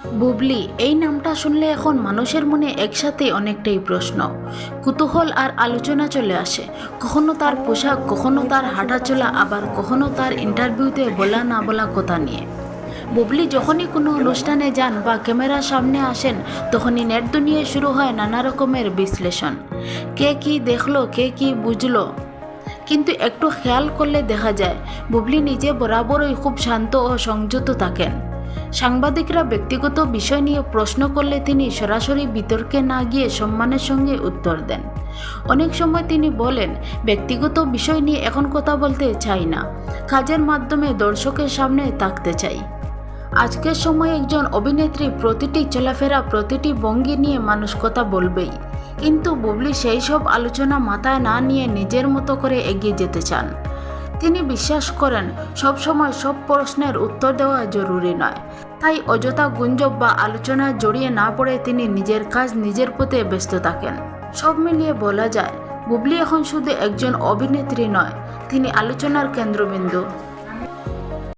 বুবলি এই নামটা শুনলে এখন মানুষের মনে একসাথে অনেকটাই প্রশ্ন, কুতূহল আর আলোচনা চলে আসে। কখনো তার পোশাক, কখনো তার হাঁটাচলা, আবার কখনো তার ইন্টারভিউতে বলা না বলা কথা নিয়ে। বুবলি যখনই কোনো অনুষ্ঠানে যান বা ক্যামেরার সামনে আসেন, তখনই নেট দুনিয়ায় শুরু হয় নানা রকমের বিশ্লেষণ। কে কি দেখলো, কে কি বুঝলো। কিন্তু একটু খেয়াল করলে দেখা যায় বুবলি নিজে বরাবরই খুব শান্ত ও সংযত থাকেন। সাংবাদিকরা ব্যক্তিগত বিষয় নিয়ে প্রশ্ন করলে তিনি সরাসরি বিতর্কে না গিয়ে সম্মানের সঙ্গে উত্তর দেন। অনেক সময় তিনি বলেন, ব্যক্তিগত বিষয় নিয়ে এখন কথা বলতে চাই না, কাজের মাধ্যমে দর্শকের সামনে থাকতে চাই। আজকের সময় একজন অভিনেত্রী প্রতিটি চলাফেরা, প্রতিটি ভঙ্গি নিয়ে মানুষ কথা বলবেই, কিন্তু বুবলি সেই সব আলোচনা মাথায় না নিয়ে নিজের মতো করে এগিয়ে যেতে চান। তিনি বিশ্বাস করেন সব সময় সব প্রশ্নের উত্তর দেওয়া জরুরি নয়, তাই অযথা গুঞ্জব বা আলোচনায় জড়িয়ে না পড়ে তিনি নিজের কাজ, নিজের পথে ব্যস্ত থাকেন। সব মিলিয়ে বলা যায় বুবলি এখন শুধু একজন অভিনেত্রী নয়, তিনি আলোচনার কেন্দ্রবিন্দু।